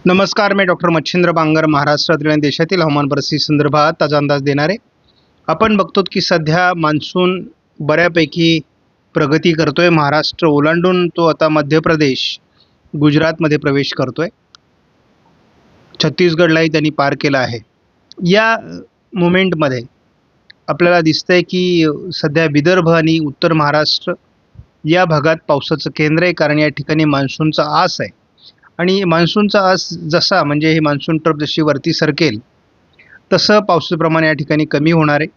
नमस्कार, मी डॉक्टर मच्छिंद्र बांगर महाराष्ट्रातील आणि देशातील हवामान परिस्थिती संदर्भात ताजा अंदाज देणार आहे. आपण बघतो की सध्या मान्सून बऱ्यापैकी प्रगती करतोय. महाराष्ट्र ओलांडून तो आता मध्य प्रदेश, गुजरातमध्ये प्रवेश करतोय. छत्तीसगडलाही त्यांनी पार केला आहे. या मोमेंटमध्ये आपल्याला दिसतंय की सध्या विदर्भ आणि उत्तर महाराष्ट्र या भागात पावसाचं केंद्र आहे, कारण या ठिकाणी मान्सूनचा आस आहे. आणि मान्सूनचा आस जसा म्हणजे हे मान्सून ट्रफ जशी वरती सरकेल तसं पावसाचं प्रमाण या ठिकाणी कमी होणार आहे.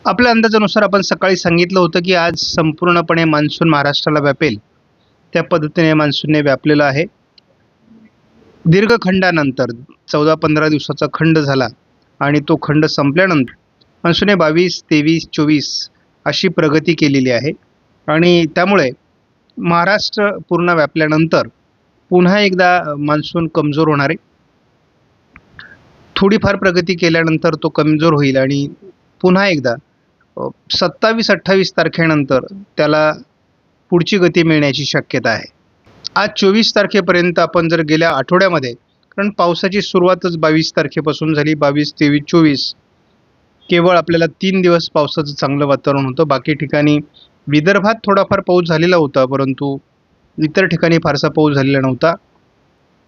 आपल्या अंदाजानुसार आपण सकाळी सांगितलं होतं की आज संपूर्णपणे मान्सून महाराष्ट्राला व्यापेल. त्या पद्धतीने मान्सूनने व्यापलेलं आहे. दीर्घ खंडानंतर 14-15 दिवसाचा खंड झाला आणि तो खंड संपल्यानंतर मान्सूनने 22, 23, 24 अशी प्रगती केलेली आहे. आणि त्यामुळे महाराष्ट्र पूर्ण व्यापल्यानंतर पुन्हा एकदा मान्सून कमजोर होणार आहे. थोडीफार प्रगती केल्यानंतर तो कमजोर होईल आणि पुन्हा एकदा 27-28 तारखेनंतर त्याला पुढची गती मिळण्याची शक्यता आहे. आज 24 तारखेपर्यंत आपण जर गेल्या आठवड्यामध्ये, कारण पावसाची सुरुवातच 22 तारखेपासून झाली, 22, 23, 24 केवळ आपल्याला 3 दिवस पावसाचं चांगलं वातावरण होतं. बाकी ठिकाणी विदर्भात थोडाफार पाऊस झालेला होता, परंतु इतर ठिकाणी फारसा पाऊस झालेला नव्हता.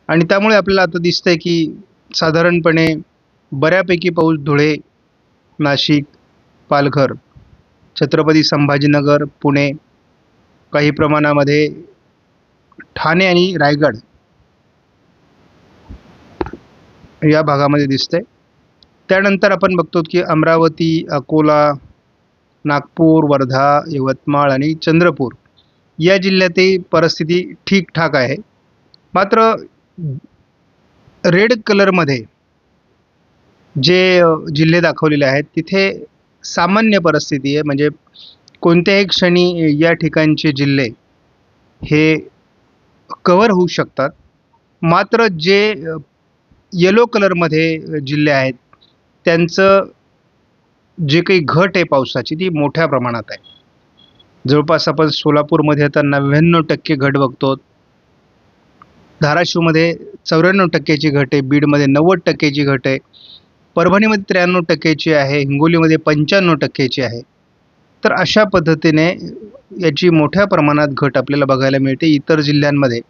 आणि त्यामुळे आपल्याला आता दिसतंय की साधारणपणे बऱ्यापैकी पाऊस धुळे, नाशिक, पालघर, छत्रपती संभाजीनगर, पुणे, काही प्रमाणामध्ये ठाणे आणि रायगड या भागामध्ये दिसतंय. त्यानंतर आपण बघतो की अमरावती, अकोला, नागपूर, वर्धा, यवतमाळ आणि चंद्रपूर या जिल्ह्यातही परिस्थिती ठीकठाक आहे. मात्र रेड कलरमध्ये जे जिल्हे दाखवलेले आहेत तिथे सामान्य परिस्थिती आहे. म्हणजे कोणत्याही क्षणी या ठिकाणचे जिल्हे हे कव्हर होऊ शकतात. मात्र जे येलो कलरमध्ये जिल्हे आहेत त्यांचं जे काही घट आहे पावसाची ती मोठ्या प्रमाणात आहे. जवळपास आपण सोलापूरमध्ये आता 99% घट बघतो, धाराशिवमध्ये 94% घट आहे, बीडमध्ये 90% घट आहे, परभणीमध्ये 93% आहे, हिंगोलीमध्ये 95% आहे. तर अशा पद्धतीने याची मोठ्या प्रमाणात घट आपल्याला बघायला मिळते. इतर जिल्ह्यांमध्ये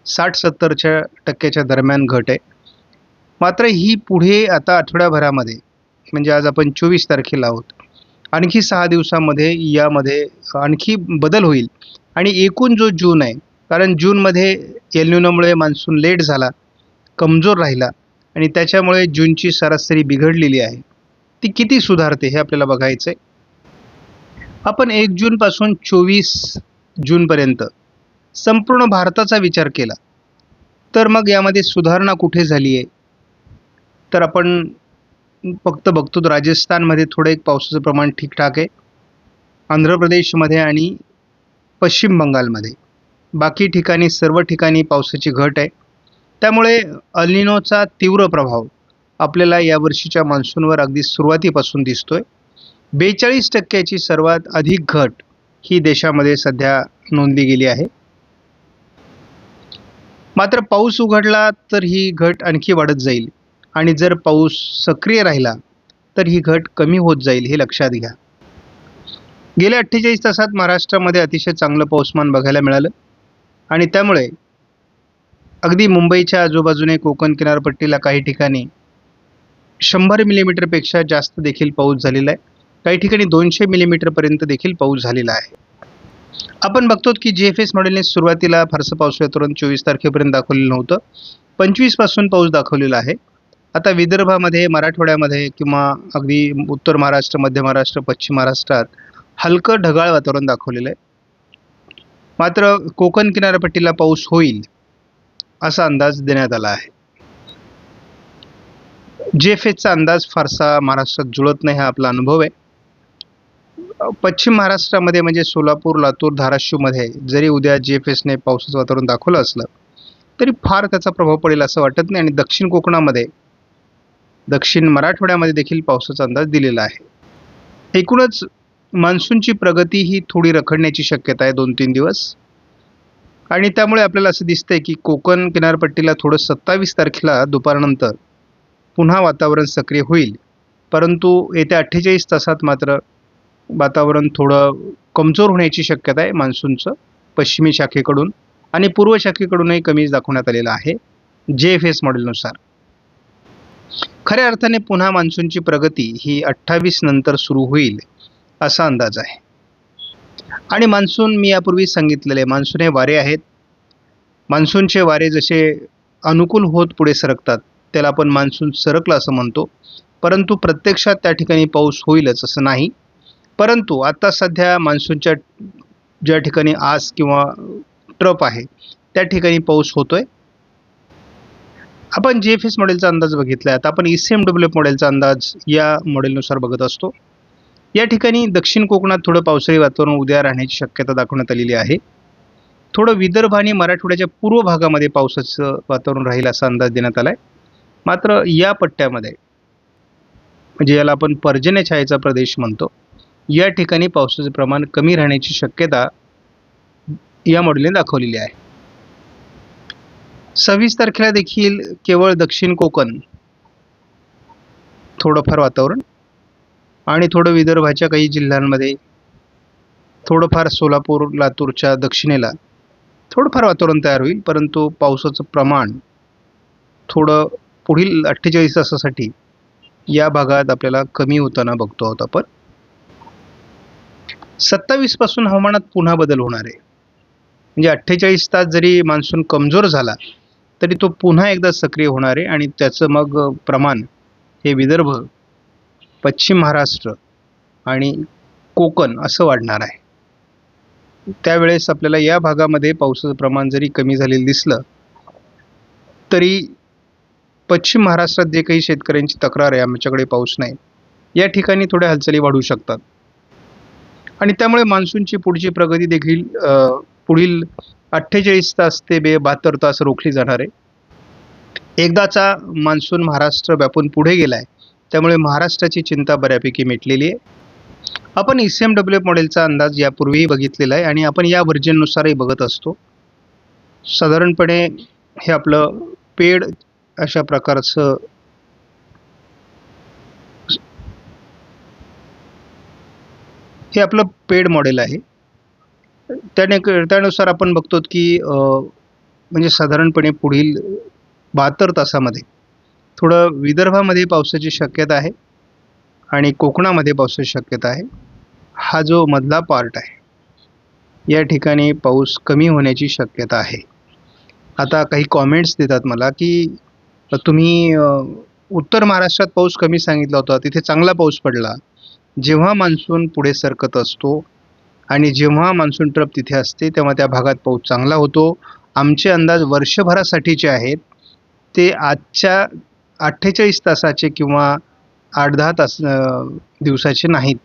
60-70% दरम्यान घट आहे. मात्र ही पुढे आता आठवड्याभरामध्ये, म्हणजे आज आपण 24 तारखेला आहोत, आणखी 6 दिवसामध्ये यामध्ये आणखी बदल होईल. आणि एकूण जो जून आहे, कारण जूनमध्ये एल निनोमुळे मान्सून लेट झाला, कमजोर राहिला आणि त्याच्यामुळे जूनची सरासरी बिघडलेली आहे. ती किती सुधारते हे आपल्याला बघायचं आहे. आपण 1 जूनपासून 24 जूनपर्यंत संपूर्ण भारताचा विचार केला तर मग यामध्ये सुधारणा कुठे झाली आहे, तर आपण फक्त बघतो राजस्थानमध्ये थोडं एक पावसाचं प्रमाण ठीकठाक आहे, आंध्र प्रदेशमध्ये आणि पश्चिम बंगालमध्ये. बाकी ठिकाणी सर्व ठिकाणी पावसाची घट आहे. त्यामुळे अल निनोचा तीव्र प्रभाव आपल्याला यावर्षीच्या मान्सूनवर अगदी सुरुवातीपासून दिसतोय. 42% सर्वात अधिक घट ही देशामध्ये सध्या नोंदली गेली आहे. मात्र पाऊस उघडला तर ही घट आणखी वाढत जाईल आणि जर पाऊस सक्रिय राहिला तर ही घट कमी होत जाईल, हे लक्षात घ्या. गेल्या 48 तासात महाराष्ट्रामध्ये अतिशय चांगलं पाऊसमान बघायला मिळालं आणि त्यामुळे अगदी मुंबईच्या आजूबाजूने कोकण किनारपट्टीला काही ठिकाणी 100 मिलीमीटरपेक्षा जास्त देखील पाऊस झालेला आहे. काही ठिकाणी 200 मिलीमीटरपर्यंत देखील पाऊस झालेला आहे. आपण बघतो की GFS मॉडेलने सुरुवातीला फारसं पाऊस वातावरण 24 तारखेपर्यंत दाखवलेलं नव्हतं, 25 पासून पाऊस दाखवलेला आहे. आता विदर्भामध्ये, मराठवाड्यामध्ये किंवा अगदी उत्तर महाराष्ट्र, मध्य महाराष्ट्र, पश्चिम महाराष्ट्रात हलकं ढगाळ वातावरण दाखवलेलं आहे. मात्र कोकण किनारपट्टीला पाऊस होईल असा अंदाज देण्यात आला आहे. GFSचा अंदाज फारसा महाराष्ट्रात जुळत नाही, हा आपला अनुभव आहे. पश्चिम महाराष्ट्रामध्ये म्हणजे सोलापूर, लातूर, धाराशिवमध्ये जरी उद्या GFSने पावसाचं वातावरण दाखवलं असलं तरी फार त्याचा प्रभाव पडेल असं वाटत नाही. आणि दक्षिण कोकणामध्ये, दक्षिण मराठवाड्यामध्ये देखील पावसाचा अंदाज दिलेला आहे. एकूणच मान्सूनची प्रगती ही थोडी रखडण्याची शक्यता आहे 2-3 दिवस. आणि त्यामुळे आपल्याला असं दिसतंय की कोकण किनारपट्टीला थोडं 27 तारखेला दुपारनंतर पुन्हा वातावरण सक्रिय होईल. परंतु येत्या 48 तासात मात्र वातावरण थोडं कमजोर होण्याची शक्यता आहे मान्सूनचं, पश्चिमी शाखेकडून आणि पूर्व शाखेकडूनही कमी दाखवण्यात आलेलं आहे JFS मॉडेलनुसार. खऱ्या अर्थाने पुन्हा मान्सूनची प्रगती ही 28 नंतर सुरू होईल असा अंदाज आहे. आणि मान्सून मी यापूर्वी सांगितलेले मान्सून हे वारे आहेत. मान्सूनचे वारे जसे अनुकूल होत पुढे सरकतात त्याला आपण मान्सून सरकलं असं म्हणतो. परंतु प्रत्यक्षात त्या ठिकाणी पाऊस होईलच असं नाही. परंतु आता सध्या मान्सूनच्या ज्या ठिकाणी आस किंवा ट्रप आहे त्या ठिकाणी पाऊस होतोय. आपण JFS मॉडेलचा अंदाज बघितला. आता आपण ECMWF मॉडेलचा अंदाज या मॉडेलनुसार बघत असतो. या ठिकाणी दक्षिण कोकणात थोडं पावसाळी वातावरण उद्या राहण्याची शक्यता दाखवण्यात आलेली आहे. थोडं विदर्भ आणि मराठवाड्याच्या पूर्व भागामध्ये पावसाचं वातावरण राहील असा अंदाज देण्यात आला आहे. मात्र या पट्ट्यामध्ये म्हणजे याला आपण पर्जन्य छायेचा प्रदेश म्हणतो, या ठिकाणी पावसाचं प्रमाण कमी राहण्याची शक्यता या मॉडेलने दाखवलेली आहे. 26 तारखेला देखील केवळ दक्षिण कोकण थोडंफार वातावरण आणि थोडं विदर्भाच्या काही जिल्ह्यांमध्ये थोडंफार सोलापूर लातूरच्या दक्षिणेला थोडंफार वातावरण तयार होईल. परंतु पावसाचं प्रमाण थोडं पुढील 48 तासासाठी या भागात आपल्याला कमी होताना बघतो आहोत आपण. 27 पासून हवामानात पुन्हा बदल होणार आहे. म्हणजे 48 तास जरी मान्सून कमजोर झाला तरी तो पुन्हा एकदा सक्रिय होणार आहे आणि त्याचं मग प्रमाण हे विदर्भ, पश्चिम महाराष्ट्र आणि कोकण असं वाढणार आहे. त्यावेळेस आपल्याला या भागामध्ये पावसाचं प्रमाण जरी कमी झालेलं दिसलं तरी पश्चिम महाराष्ट्रात जे काही शेतकऱ्यांची तक्रार आहे आमच्याकडे पाऊस नाही, या ठिकाणी थोड्या हालचाली वाढू शकतात आणि त्यामुळे मान्सूनची पुढची प्रगती देखील पुढील 48 तास ते 72 तास रोखली जाणार आहे. एकदाचा मान्सून महाराष्ट्र व्यापून पुढे गेला आहे, त्यामुळे महाराष्ट्राची चिंता बऱ्यापैकी मिटलेली आहे. आपण ECMWF मॉडेलचा अंदाज यापूर्वीही बघितलेला आहे आणि आपण या व्हर्जननुसारही बघत असतो. साधारणपणे हे आपलं पेड अशा प्रकारचं हे आपलं पेड मॉडेल आहे. त्यानुसार आपण बघतो की म्हणजे साधारणपणे पुढील 72 तासामध्ये थोडं विदर्भामध्ये पावसाची शक्यता आहे आणि कोकणामध्ये पावसाची शक्यता आहे. हा जो मधला पार्ट आहे या ठिकाणी पाऊस कमी होण्याची शक्यता आहे. आता काही कॉमेंट्स देतात मला की तुम्ही उत्तर महाराष्ट्रात पाऊस कमी सांगितला होता, तिथे चांगला पाऊस पडला. जेव्हा मान्सून पुढे सरकत असतो आणि जेव्हा मान्सून ट्रप तिथे असते तेव्हा त्या भागात पाऊस चांगला होतो. आमचे अंदाज वर्षभरासाठीचे आहेत, ते आजच्या 48 तासाचे किंवा 8-10 तास दिवसाचे नाहीत.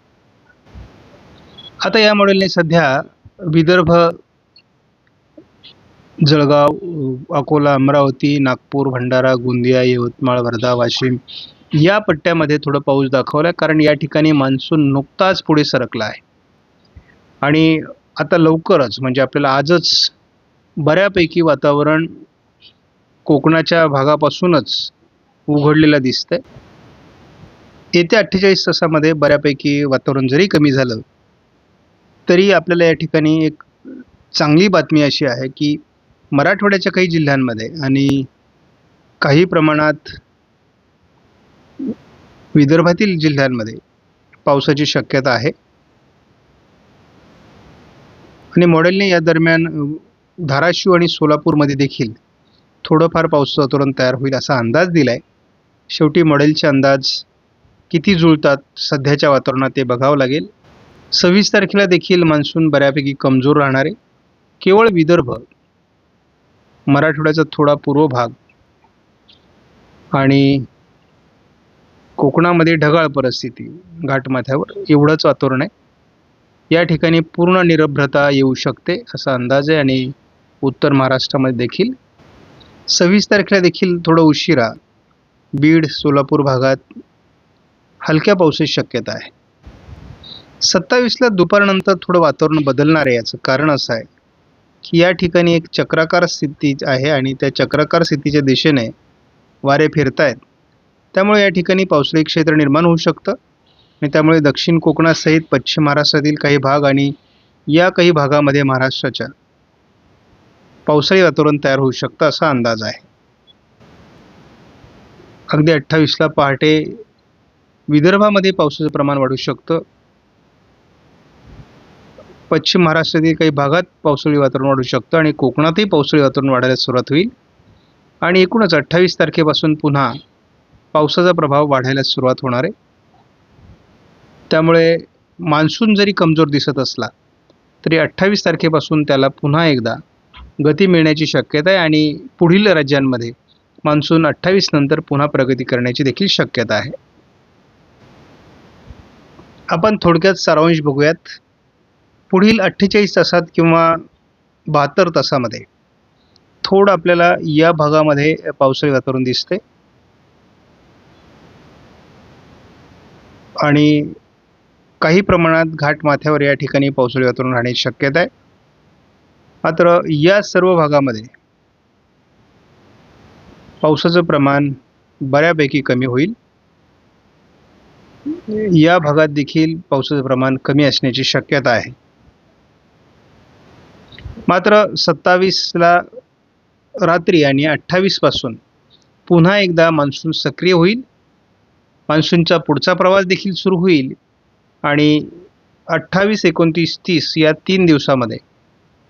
आता या मॉडेलने सध्या विदर्भ, जळगाव, अकोला, अमरावती, नागपूर, भंडारा, गोंदिया, यवतमाळ, वर्धा, वाशिम या पट्ट्यामध्ये थोडं पाऊस दाखवला आहे. कारण या ठिकाणी मान्सून नुकताच पुढे सरकला आहे आणि आता लवकरच म्हणजे आपल्याला आजच बऱ्यापैकी वातावरण कोकणाच्या भागापासूनच उघडलेलं दिसतंय. येत्या 48 तासामध्ये बऱ्यापैकी वातावरण जरी कमी झालं तरी आपल्याला या ठिकाणी एक चांगली बातमी अशी आहे की मराठवाड्याच्या काही जिल्ह्यांमध्ये आणि काही प्रमाणात विदर्भातील जिल्ह्यांमध्ये पावसाची शक्यता आहे आणि मॉडेलने या दरम्यान धाराशिव आणि सोलापूरमध्ये देखील थोडंफार पावसाचं वातावरण तयार होईल असा अंदाज दिला आहे. शेवटी मॉडेलचे अंदाज किती जुळतात सध्याच्या वातावरणात ते बघावं लागेल. 26 तारखेला देखील मान्सून बऱ्यापैकी कमजोर राहणार आहे. केवळ विदर्भ, मराठवाड्याचा थोडा पूर्व भाग आणि कोकणामध्ये ढगाळ परिस्थिती घाटमाथ्यावर एवढंच वातावरण आहे. या ठिकाणी पूर्ण निरभ्रता येऊ शकते असा अंदाज आहे आणि उत्तर महाराष्ट्रामध्ये देखील 26 तारखेला देखील थोडं उशिरा बीड, सोलापूर भागात हलक्या पावसाची शक्यता आहे. 27ला दुपारनंतर थोडं वातावरण बदलणार आहे. याचं कारण असं आहे की या ठिकाणी एक चक्राकार स्थिती आहे आणि त्या चक्राकार स्थितीच्या दिशेने वारे फिरत आहेत. त्यामुळे या ठिकाणी पावसाळी क्षेत्र निर्माण होऊ शकतं आणि त्यामुळे दक्षिण कोकणासहित पश्चिम महाराष्ट्रातील काही भाग आणि या काही भागामध्ये महाराष्ट्राच्या पावसाळी वातावरण तयार होऊ शकतं असा अंदाज आहे. अगदी 28ला पहाटे विदर्भामध्ये पावसाचं प्रमाण वाढू शकतं. पश्चिम महाराष्ट्रातील काही भागात पावसाळी वातावरण वाढू शकतं आणि कोकणातही पावसाळी वातावरण वाढायला सुरुवात होईल आणि एकूणच 28 तारखेपासून पुन्हा पावसाचा प्रभाव वाढायला सुरुवात होणार आहे. त्यामुळे मान्सून जरी कमजोर दिसत असला तरी 28 तारखेपासून त्याला पुन्हा एकदा गती मिळण्याची शक्यता आहे आणि पुढील राज्यांमध्ये मान्सून 28 नंतर पुन्हा प्रगती करण्याची देखील शक्यता आहे. आपण थोडक्यात सारांश बघूयात. पुढील 48 तासात किंवा 72 तासामध्ये थोडं आपल्याला या भागामध्ये पावसाळी वातावरण दिसते आणि काही प्रमाणात घाटमाथ्यावर या ठिकाणी पावसाळी वातावरण राहण्याची शक्यता आहे. मात्र या सर्व भागामध्ये पावसाचं प्रमाण बऱ्यापैकी कमी होईल. या भागात देखील पावसाचं प्रमाण कमी असण्याची शक्यता आहे. मात्र 27ला रात्री आणि 28 पासून पुन्हा एकदा मान्सून सक्रिय होईल. मान्सूनचा पुढचा प्रवास देखील सुरू होईल आणि 28, 29, 30 या 3 दिवसामध्ये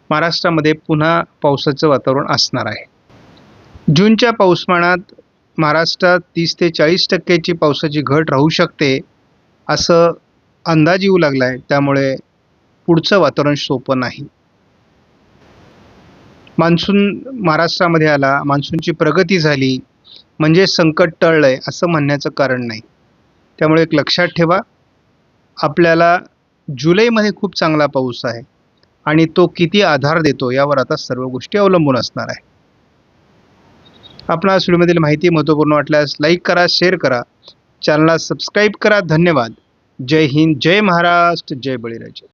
महाराष्ट्रामध्ये पुन्हा पावसाचं वातावरण असणार आहे. जूनच्या पाऊसमानात महाराष्ट्रात 30 ते 40% पावसाची घट राहू शकते असं अंदाज येऊ लागला आहे. त्यामुळे पुढचं वातावरण सोपं नाही. मान्सून महाराष्ट्रामध्ये आला, मान्सूनची प्रगती झाली म्हणजे संकट टळलंय असं म्हणण्याचं कारण नाही. त्यामुळे एक लक्षात ठेवा, आपल्याला जुलैमध्ये खूप चांगला पाऊस आहे आणि तो किती आधार देतो यावर आता सर्व गोष्टी अवलंबून असणार आहे. आपणास व्हिडिओमधील माहिती महत्त्वपूर्ण वाटल्यास लाईक करा, शेअर करा, चॅनलला सबस्क्राईब करा. धन्यवाद. जय हिंद, जय महाराष्ट्र, जय बळीराजा.